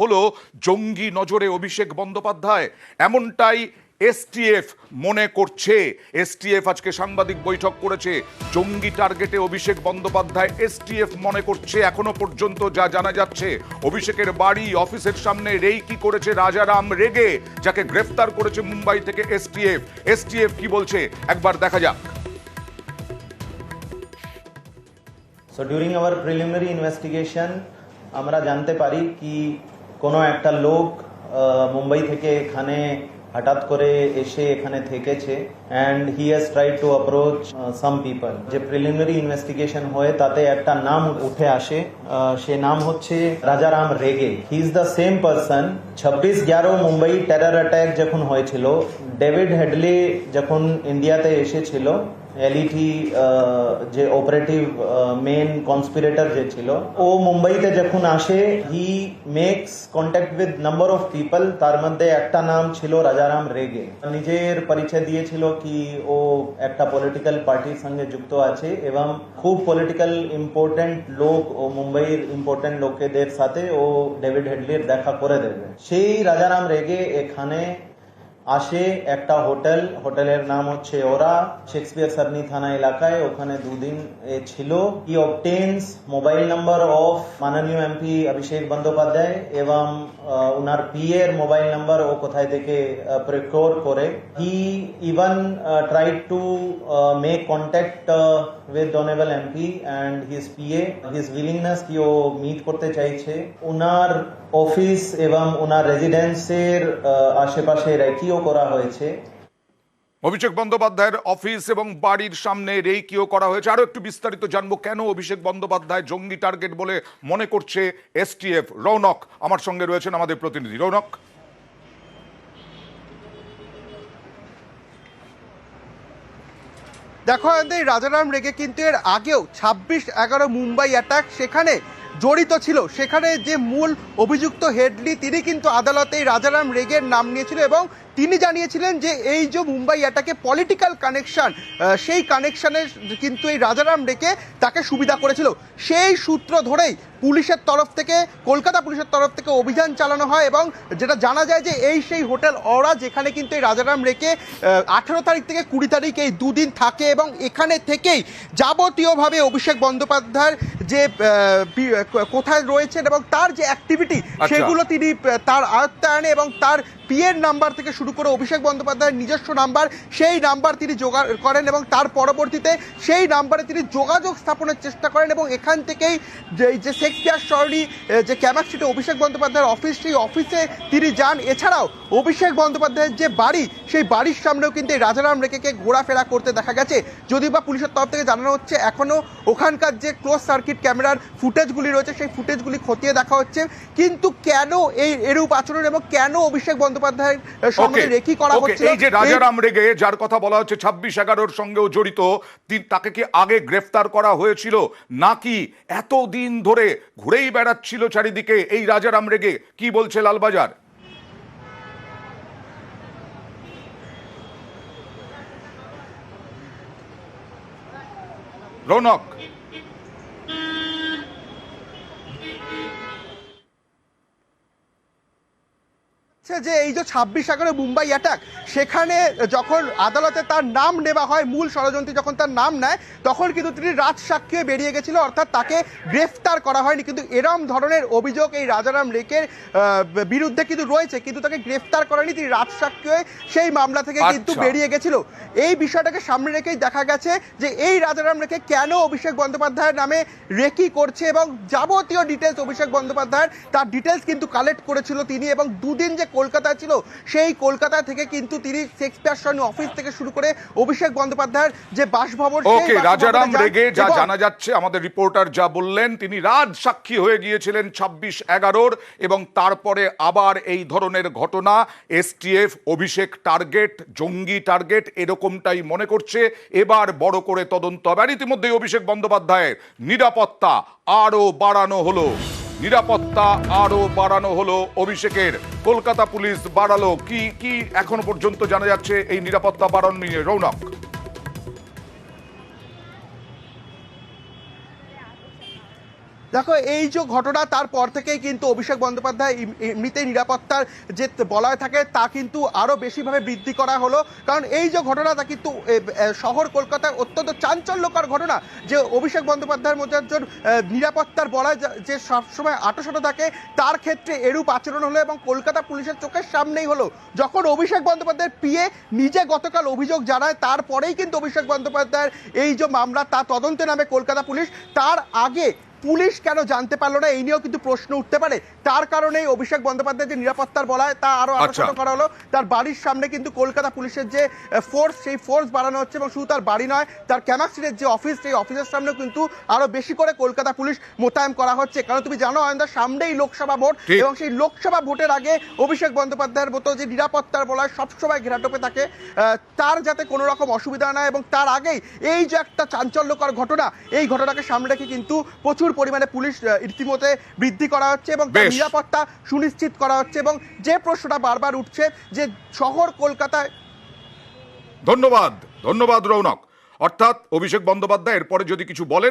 হলো জঙ্গি নজরে অভিষেক বন্দ্যোপাধ্যায়, এমনটাই এসটিএফ মনে করছে। এসটিএফ আজকে সাংবাদিক বৈঠক করেছে। জঙ্গি টার্গেটে অভিষেক বন্দ্যোপাধ্যায় এসটিএফ মনে করছে। এখনো পর্যন্ত যা জানা যাচ্ছে, অভিষেকের বাড়ি অফিসের সামনে রেকি করেছে রাজারাম রেগে, যাকে গ্রেফতার করেছে মুম্বাই থেকে এসটিএফ। এসটিএফ কি বলছে একবার দেখা যাক। So during our preliminary investigation আমরা জানতে পারি কি কোনো একটা লোক মুম্বাই থেকে এখানে হঠাৎ করে এসে এখানে থেকেছে and he has tried to approach some people। যে প্রিলিমিনারি ইনভেস্টিগেশন হয় তাতে একটা নাম উঠে আসে, সে নাম হচ্ছে রাজারাম রেগে। He is the same person. 26/11 Mumbai terror attack যখন হয়েছিল, ডেভিড হেডলি যখন ইন্ডিয়াতে এসেছিল, এলইটি যে অপারেটিভ মেন কনস্পিরেটর যে ছিল, ও মুম্বাইতে যখন আসে he makes contact with number of people, তার মধ্যে একটা নাম ছিল রাজারাম রেগে। নিজের পরিচয় দিয়েছিল কি ও একটা পলিটিক্যাল পার্টির সঙ্গে যুক্ত আছে এবং খুব পলিটিক্যাল ইম্পর্টেন্ট লোক ও মুম্বাইয়ের ইম্পর্টেন্ট লোকেদের সাথে ও ডেভিড হেডলির দেখা করে দেবে। সেই রাজারাম রেগে এখানে আসে একটা হোটেলের নাম হচ্ছে ওরা, শেক্সপিয়ার সারনি থানা এলাকায়। ওখানে দুদিন ছিল। হি অবটেন্স মোবাইল নাম্বার অফ মাননীয় এমপি অভিষেক বন্দ্যোপাধ্যায় এবং উনার পিএর মোবাইল নাম্বার ও কোথায় থেকে প্রকিউর করে। হি even tried to make contact with honorable MP and his PA, his willingness কি ও মিট করতে চাইছে। উনার অফিস এবং উনার রেজিডেন্সের আশেপাশে রেকিও করা হয়েছে। অভিষেক বন্দ্যোপাধ্যায়ের অফিস এবং বাড়ির সামনে রেকিও করা হয়েছে। আরো একটু বিস্তারিত জানবো, কেন অভিষেক বন্দ্যোপাধ্যায় জঙ্গি টার্গেট বলে মনে করছে এসটিএফ। রৌনক আমার সঙ্গে রয়েছেন, আমাদের প্রতিনিধি রৌনক। দেখো এই রাজারাম রেগে কিন্তু এর আগেও 26/11 মুম্বাই অ্যাটাক সেখানে জড়িত ছিল। সেখানে যে মূল অভিযুক্ত হেডলি, তিনি কিন্তু আদালতে এই রাজারাম রেগের নাম নিয়েছিল এবং তিনি জানিয়েছিলেন যে এই যে মুম্বাই অ্যাটাকে পলিটিক্যাল কানেকশন, সেই কানেকশনের কিন্তু এই রাজারাম রেগে তাকে সুবিধা করেছিল। সেই সূত্র ধরেই পুলিশের তরফ থেকে, কলকাতা পুলিশের তরফ থেকে অভিযান চালানো হয় এবং যেটা জানা যায় যে এই সেই হোটেল অরা, যেখানে কিন্তু এই রাজারাম রেগে 18 তারিখ থেকে 20 তারিখ এই দুদিন থাকে এবং এখানে থেকেই যাবতীয়ভাবে অভিষেক বন্দ্যোপাধ্যায়ের যে কোথায় রয়েছেন এবং তার যে অ্যাক্টিভিটি, সেগুলো তিনি তার আয়ত্তায়নে এবং তার পিএর নাম্বার থেকে শুরু করে অভিষেক বন্দ্যোপাধ্যায়ের নিজস্ব নাম্বার, সেই নাম্বার তিনি জোগাড় করেন এবং তার পরবর্তীতে সেই নাম্বারে তিনি যোগাযোগ স্থাপনের চেষ্টা করেন এবং এখান থেকেই যে শেক্সপিয়ার সরণি যে ক্যামাক স্ট্রিটে অভিষেক বন্দ্যোপাধ্যায়ের অফিস, সেই অফিসে তিনি যান। এছাড়াও অভিষেক বন্দ্যোপাধ্যায়ের যে বাড়ি, সেই বাড়ির সামনেও কিন্তু এই রাজারাম রেগেকে ঘোরাফেরা করতে দেখা গেছে। যদিও বা পুলিশের তরফ থেকে জানানো হচ্ছে এখনও ওখানকার যে ক্লোজ সার্কিট ক্যামেরার ফুটেজগুলি রয়েছে, সেই ফুটেজগুলি খতিয়ে দেখা হচ্ছে। কিন্তু কেন এই এরূপ আচরণ এবং কেন অভিষেক বন্দ্যোপাধ্যায়ের সঙ্গে রেকি করা হচ্ছে? এই যে রাজারাম রেগে, যার কথা বলা হচ্ছে 26/11 সঙ্গেও জড়িত, তাকে কি আগে গ্রেফতার করা হয়েছিল নাকি এতদিন ধরে ঘুরেই বেড়াচ্ছিল চারিদিকে এই রাজারাম রেগে? কি বলছে লালবাজার? রৌনক, যে এই যে 26/11 মুম্বাই অ্যাটাক, সেখানে যখন আদালতে তার নাম নেওয়া হয়, মূল ষড়যন্ত্রী যখন তার নাম নেয়, তখন কিন্তু তিনি রাজসাক্ষী বেরিয়ে গেছিল, অর্থাৎ তাকে গ্রেফতার করা হয়নি। কিন্তু এরম ধরনের অভিযোগ এই রাজারাম রেগের বিরুদ্ধে কিন্তু রয়েছে, কিন্তু তাকে গ্রেফতার করেনি, তিনি রাজসাক্ষী হয়ে সেই মামলা থেকে কিন্তু বেরিয়ে গেছিল। এই বিষয়টাকে সামনে রেখেই দেখা গেছে যে এই রাজারাম রেগে কেন অভিষেক বন্দ্যোপাধ্যায়ের নামে রেকি করছে এবং যাবতীয় ডিটেলস অভিষেক বন্দ্যোপাধ্যায়ের তার ডিটেলস কিন্তু কালেক্ট করেছিল তিনি। এবং দুদিন যে কলকাতা ছিল, সেই কলকাতা থেকে কিন্তু তিনি শেক্সপিয়ার সরণি অফিস থেকে শুরু করে অভিষেক বন্দ্যোপাধ্যায়ের যে বাসভবন, ওকে, রাজারাম রেগে যা জানা যাচ্ছে, আমাদের রিপোর্টার যা বললেন, তিনি রাজ সাক্ষী হয়ে গিয়েছিলেন 26/11 এবং তারপরে আবার এই ধরনের ঘটনা। এসটিএফ অভিষেক টার্গেট, জঙ্গি টার্গেট, এরকমটাই মনে করছে। এবার বড় করে তদন্ত হবে। আর ইতিমধ্যেই অভিষেক বন্দ্যোপাধ্যায়ের নিরাপত্তা আরো বাড়ানো হলো। অভিষেকের। কলকাতা পুলিশ বাড়ালো। কি এখনো পর্যন্ত জানা যাচ্ছে এই নিরাপত্তা বাড়ানো নিয়ে? রৌনক, দেখো এই যে ঘটনা তারপর থেকেই কিন্তু অভিষেক বন্দ্যোপাধ্যায় এমনিতেই নিরাপত্তার যে বলয় থাকে তা কিন্তু আরো বেশিভাবে বৃদ্ধি করা হলো, কারণ এই যে ঘটনা তা কিন্তু শহর কলকাতায় অত্যন্ত চাঞ্চল্যকর ঘটনা যে অভিষেক বন্দ্যোপাধ্যায়ের মধ্যে একজন নিরাপত্তার বলয় যে সবসময় আটোসাটো থাকে তার ক্ষেত্রে এরূপ আচরণ হলো এবং কলকাতা পুলিশের চোখের সামনেই হলো। যখন অভিষেক বন্দ্যোপাধ্যায়ের পিএ নিজে গতকাল অভিযোগ জানায় তারপরেই কিন্তু অভিষেক বন্দ্যোপাধ্যায়ের এই যে মামলা তা তদন্তে নামে কলকাতা পুলিশ। তার আগে পুলিশ কেন জানতে পারলো না এই নিয়েও কিন্তু প্রশ্ন উঠতে পারে। তার কারণেই অভিষেক বন্দ্যোপাধ্যায়ের যে নিরাপত্তার বলয় তা আরো আলোচনা করা হলো। তার বাড়ির সামনে কিন্তু কলকাতা পুলিশের যে ফোর্স সেই ফোর্স বাড়ানো হচ্ছে এবং শুধু তার বাড়ি নয় তার ক্যামাক্সিনের যে অফিস সেই অফিসের সামনেও কিন্তু আরো বেশি করে কলকাতা পুলিশ মোতায়েন করা হচ্ছে। কারণ তুমি জানো অয়নদা সামনেই লোকসভা ভোট এবং সেই লোকসভা ভোটের আগে অভিষেক বন্দ্যোপাধ্যায়ের মতো যে নিরাপত্তার বলয় সবসময় ঘেরাটোপে থাকে তার যাতে কোনো রকম অসুবিধা না এবং তার আগেই এই যে একটা চাঞ্চল্যকর ঘটনা এই ঘটনাকে সামনে রেখে কিন্তু প্রচুর পরিমাণে পুলিশ ইতিমধ্যে বৃদ্ধি করা হচ্ছে এবং তার নিরাপত্তা সুনিশ্চিত করা হচ্ছে। এবং যে প্রশ্নটা বারবার উঠছে যে শহর কলকাতায়। ধন্যবাদ রৌনক। অর্থাৎ অভিষেক বন্দ্যোপাধ্যায় এরপরে যদি কিছু বলেন